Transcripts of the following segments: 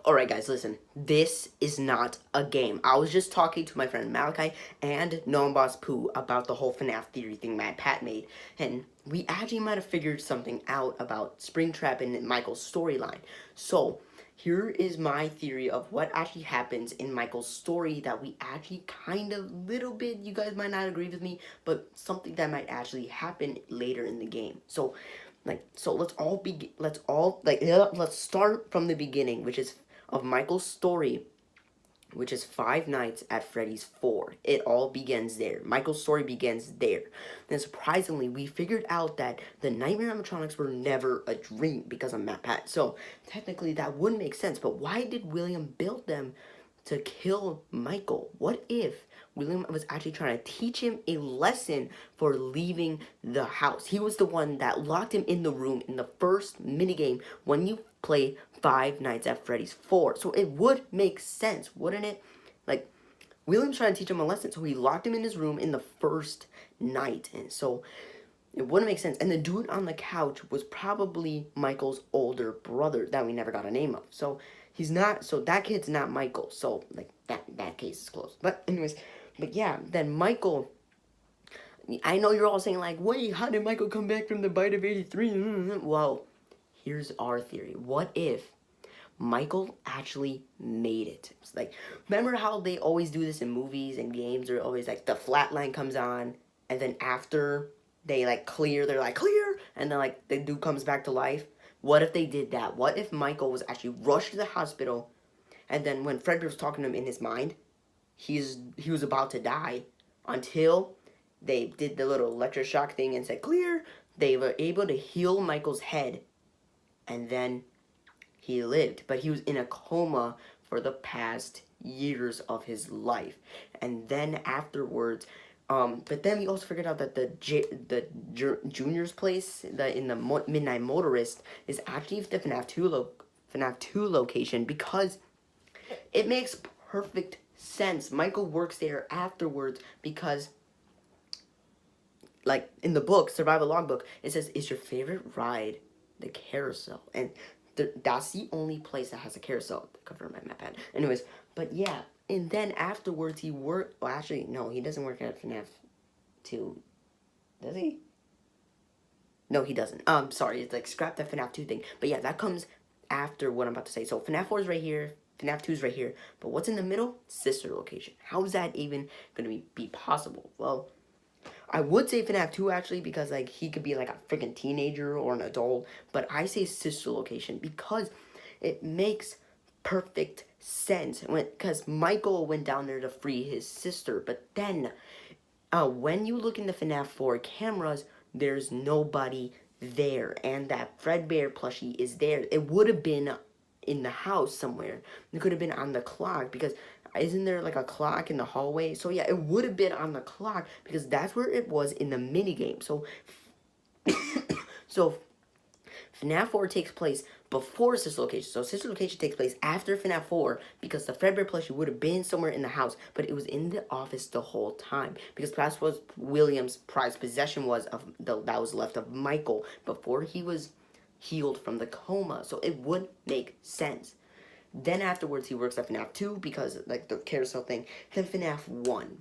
Alright guys, listen, this is not a game. I was just talking to my friend Malachi and Noam Boss Pooh about the whole Fnaf theory thing Matt Pat made, and we actually might have figured something out about Springtrap and Michael's storyline. So, here is my theory of what actually happens in Michael's story that we actually kind of, little bit, you guys might not agree with me, but something that might actually happen later in the game. So let's start from the beginning, which is of Michael's story, which is Five Nights at Freddy's 4. It all begins there. Michael's story begins there. Then surprisingly, we figured out that the nightmare animatronics were never a dream because of Matt Pat. So technically that would make sense, but why did William build them to kill Michael? What if William was actually trying to teach him a lesson for leaving the house? He was the one that locked him in the room in the first minigame when you play Five Nights at Freddy's 4. So it would make sense, wouldn't it? Like, William's trying to teach him a lesson, so he locked him in his room in the first night. And so it wouldn't make sense. And the dude on the couch was probably Michael's older brother that we never got a name of. So he's not, so that kid's not Michael. So, like, that case is closed. But anyways, but yeah, then Michael, I know you're all saying, like, wait, how did Michael come back from the bite of 83? Well, here's our theory. What if Michael actually made it? It's like, remember how they always do this in movies and games? They're always like, the flat line comes on, and then after they like clear, they're like, clear, and then like the dude comes back to life. What if they did that? What if Michael was actually rushed to the hospital, and then when Fredbear was talking to him in his mind, he was about to die until they did the little electroshock thing and said clear. They were able to heal Michael's head, and then he lived, but he was in a coma for the past years of his life. And then afterwards, but then we also figured out that the Junior's place, in the Midnight Motorist, is actually the FNAF 2 location, because it makes perfect sense. Michael works there afterwards because, like, in the book, Survival Logbook, it says, is your favorite ride the carousel? And that's the only place that has a carousel, covered by my pad. Anyways, but yeah, and then afterwards he worked, well actually, no, he doesn't work at FNAF 2, does he? No, he doesn't. Sorry, it's like, scrap that FNAF 2 thing. But yeah, that comes after what I'm about to say. So FNAF 4 is right here, FNAF 2 is right here, but what's in the middle? Sister location. How is that even going to be possible? Well, I would say FNAF 2 actually, because like he could be like a freaking teenager or an adult, but I say sister location because it makes perfect sense. Because Michael went down there to free his sister, but then when you look in the FNAF 4 cameras, there's nobody there, and that Fredbear plushie is there. It would have been in the house somewhere. It could have been on the clock, because isn't there like a clock in the hallway? So yeah, it would have been on the clock because that's where it was in the minigame. So so FNAF 4 takes place before Sister Location. So Sister Location takes place after FNAF 4 because the Fredbear plushie would have been somewhere in the house, but it was in the office the whole time because that's what William's prized possession was that was left of Michael before he was healed from the coma. So it would make sense. Then afterwards, he works at FNAF 2 because, like, the carousel thing. Then FNAF 1.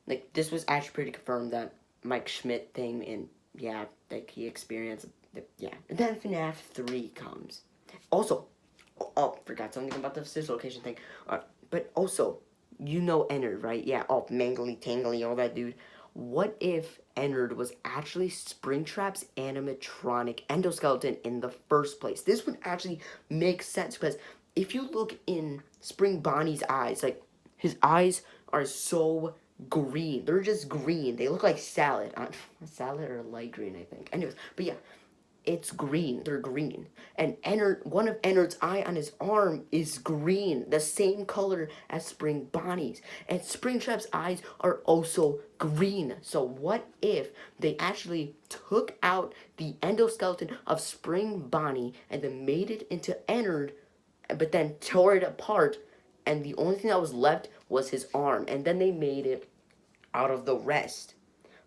Like, this was actually pretty confirmed, that Mike Schmidt thing, and, yeah, like, he experienced, yeah. And then FNAF 3 comes. Also, oh, forgot something about the sister location thing. But also, you know Ennard, right? Yeah, all mangly, tangly, all that, dude. What if Ennard was actually Springtrap's animatronic endoskeleton in the first place? This would actually make sense, because if you look in Spring Bonnie's eyes, like, his eyes are so green. They're just green. They look like salad. Salad or light green, I think. Anyways, but yeah, it's green. They're green. And one of Ennard's eye on his arm is green, the same color as Spring Bonnie's. And Springtrap's eyes are also green. So what if they actually took out the endoskeleton of Spring Bonnie and then made it into Ennard, but then tore it apart, and the only thing that was left was his arm, and then they made it out of the rest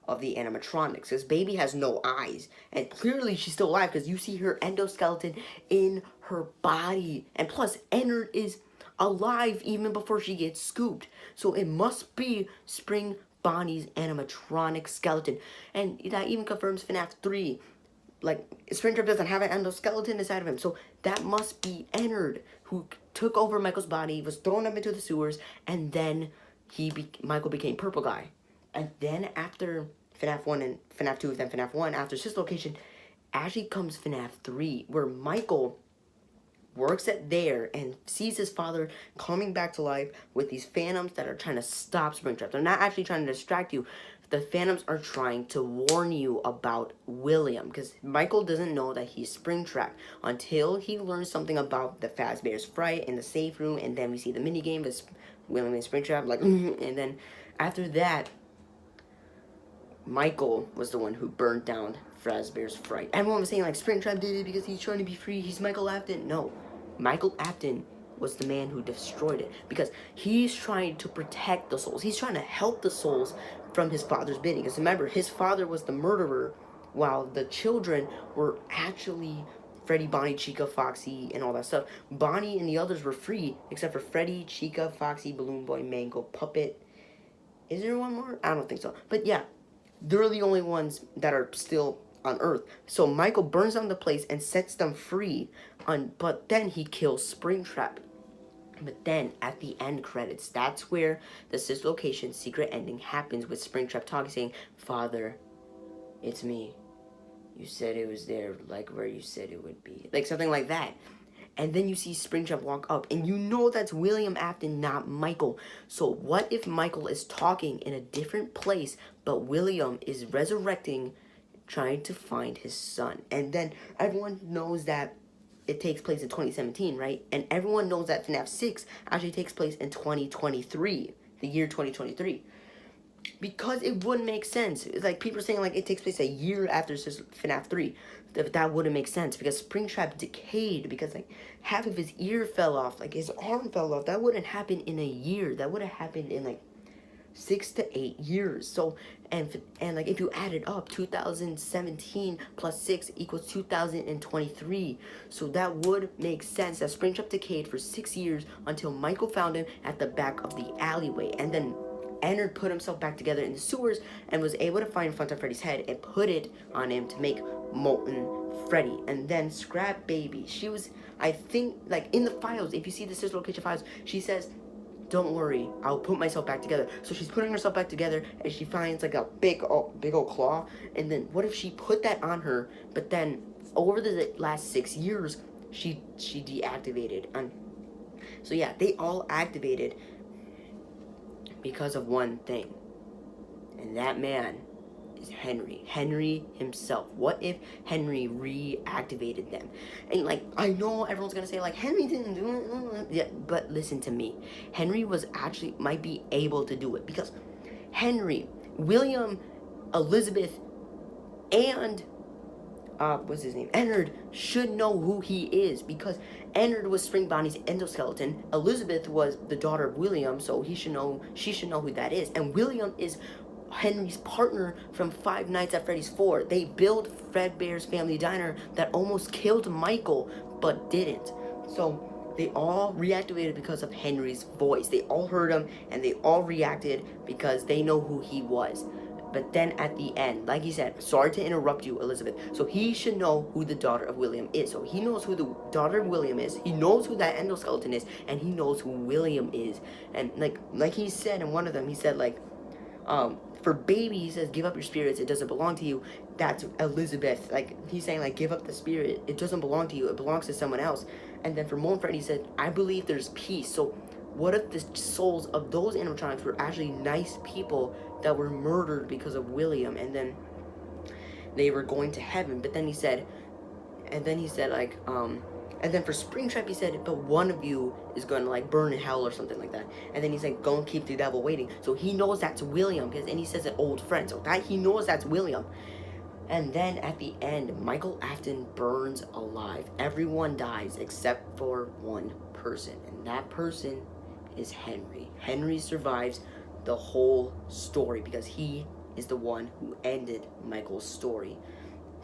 of the animatronics, because Baby has no eyes, and clearly she's still alive because you see her endoskeleton in her body. And plus, Ennard is alive even before she gets scooped. So it must be Spring Bonnie's animatronic skeleton. And that even confirms FNAF 3. Like, Springtrap doesn't have an endoskeleton inside of him. So that must be Ennard, who took over Michael's body, was thrown up into the sewers, and then Michael became Purple Guy. And then after FNAF 1 and FNAF 2, then FNAF 1, after Sister Location, actually comes FNAF 3, where Michael works at there and sees his father coming back to life with these phantoms that are trying to stop Springtrap. They're not actually trying to distract you. The phantoms are trying to warn you about William, because Michael doesn't know that he's Springtrap until he learns something about the Fazbear's Fright in the safe room, and then we see the minigame of William and Springtrap, like, and then after that, Michael was the one who burned down Fazbear's Fright. Everyone was saying, like, Springtrap did it because he's trying to be free, he's Michael Afton. No, Michael Afton was the man who destroyed it, because he's trying to protect the souls. He's trying to help the souls from his father's bidding. Because remember, his father was the murderer, while the children were actually Freddy, Bonnie, Chica, Foxy, and all that stuff. Bonnie and the others were free, except for Freddy, Chica, Foxy, Balloon Boy, Mango, Puppet. Is there one more? I don't think so. But yeah, they're the only ones that are still on Earth. So Michael burns down the place and sets them free, but then he kills Springtrap. But then, at the end credits, that's where the Sister Location secret ending happens, with Springtrap talking, saying, "Father, it's me. You said it was there, like where you said it would be." Like, something like that. And then you see Springtrap walk up, and you know that's William Afton, not Michael. So what if Michael is talking in a different place, but William is resurrecting, trying to find his son? And then everyone knows that it takes place in 2017, right? And everyone knows that FNAF 6 actually takes place in 2023, the year 2023. Because it wouldn't make sense. It's like people are saying, like, it takes place a year after FNAF 3. That wouldn't make sense, because Springtrap decayed, because, like, half of his ear fell off, like, his arm fell off. That wouldn't happen in a year. That would have happened in, like, 6 to 8 years. So, and like, if you add it up, 2017 plus 6 equals 2023. So that would make sense that Springtrap decayed for 6 years until Michael found him at the back of the alleyway. And then Ennard put himself back together in the sewers and was able to find Front of Freddy's head and put it on him to make Molten Freddy. And then Scrap Baby, she was, I think, like, in the files, if you see the Sister Location files, she says, "Don't worry, I'll put myself back together." So she's putting herself back together, and she finds, like, a big old claw. And then what if she put that on her, but then over the last 6 years, she deactivated? And so yeah, they all activated because of one thing, and that man is Henry himself. What if Henry reactivated them? And, like, I know everyone's gonna say, like, Henry didn't do it. Yeah, but listen to me. Henry might be able to do it, because Henry, William, Elizabeth, and what's his name? Ennard should know who he is, because Ennard was Spring Bonnie's endoskeleton. Elizabeth was the daughter of William, so she should know who that is. And William is Henry's partner from Five Nights at Freddy's 4. They built Fredbear's Family Diner that almost killed Michael, but didn't. So they all reactivated because of Henry's voice. They all heard him, and they all reacted because they know who he was. But then at the end, like he said, sorry to interrupt you, Elizabeth. So he should know who the daughter of William is. So he knows who the daughter of William is. He knows who that endoskeleton is, and he knows who William is. And like he said in one of them, he said, like, for baby, he says, "Give up your spirits, it doesn't belong to you." That's Elizabeth. Like, he's saying, like, give up the spirit, it doesn't belong to you, it belongs to someone else. And then for Molten Freddy, he said, "I believe there's peace." So what if the souls of those animatronics were actually nice people that were murdered because of William, and then they were going to heaven? But then he said, like, and then for Springtrap, he said, "But one of you is going to, like, burn in hell," or something like that. And then he's like, "Go and keep the devil waiting." So he knows that's William, and he says an old friend. So that he knows that's William. And then at the end, Michael Afton burns alive. Everyone dies except for one person, and that person is Henry. Henry survives the whole story because he is the one who ended Michael's story.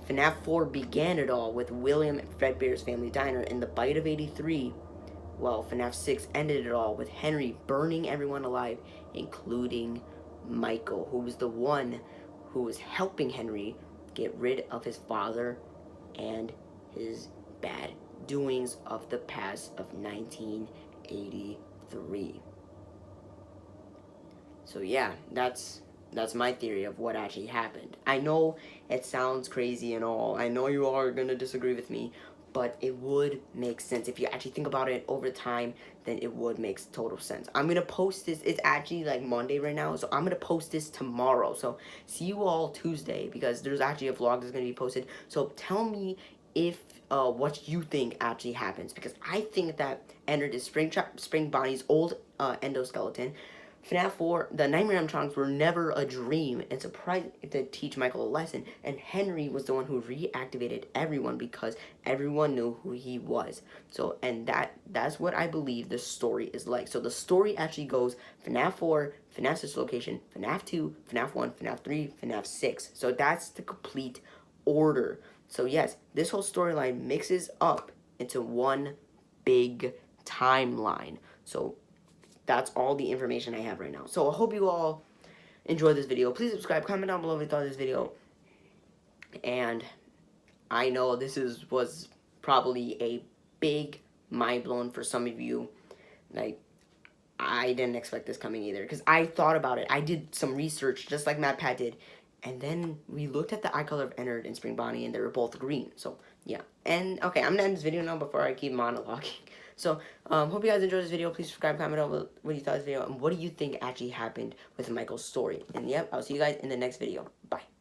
FNAF 4 began it all with William and Fredbear's Family Diner in the Bite of 83. Well, FNAF 6 ended it all with Henry burning everyone alive, including Michael, who was the one who was helping Henry get rid of his father and his bad doings of the past of 1983. So yeah, that's my theory of what actually happened. I know it sounds crazy and all. I know you are gonna disagree with me, but it would make sense if you actually think about it over time. Then it would make total sense. I'm gonna post this. It's actually like Monday right now, so I'm gonna post this tomorrow. So see you all Tuesday, because there's actually a vlog that's gonna be posted. So tell me if what you think actually happens, because I think that entered is Spring Bonnie's old endoskeleton. FNAF 4, the Nightmare animatronics were never a dream and surprised to teach Michael a lesson, and Henry was the one who reactivated everyone because everyone knew who he was. So, and that's what I believe the story is like. So the story actually goes FNAF 4, FNAF 6 location, FNAF 2, FNAF 1, FNAF 3, FNAF 6. So that's the complete order. So yes, this whole storyline mixes up into one big timeline. So that's all the information I have right now. So I hope you all enjoyed this video. Please subscribe, comment down below if you thought of this video. And I know this was probably a big mind blown for some of you. Like, I didn't expect this coming either, because I thought about it. I did some research just like Matt Pat did, and then we looked at the eye color of Ennard and Spring Bonnie, and they were both green. So yeah. And okay, I'm gonna end this video now before I keep monologuing. So hope you guys enjoyed this video. Please subscribe, comment down what you thought of this video, and what do you think actually happened with Michael's story. And yep, I'll see you guys in the next video. Bye.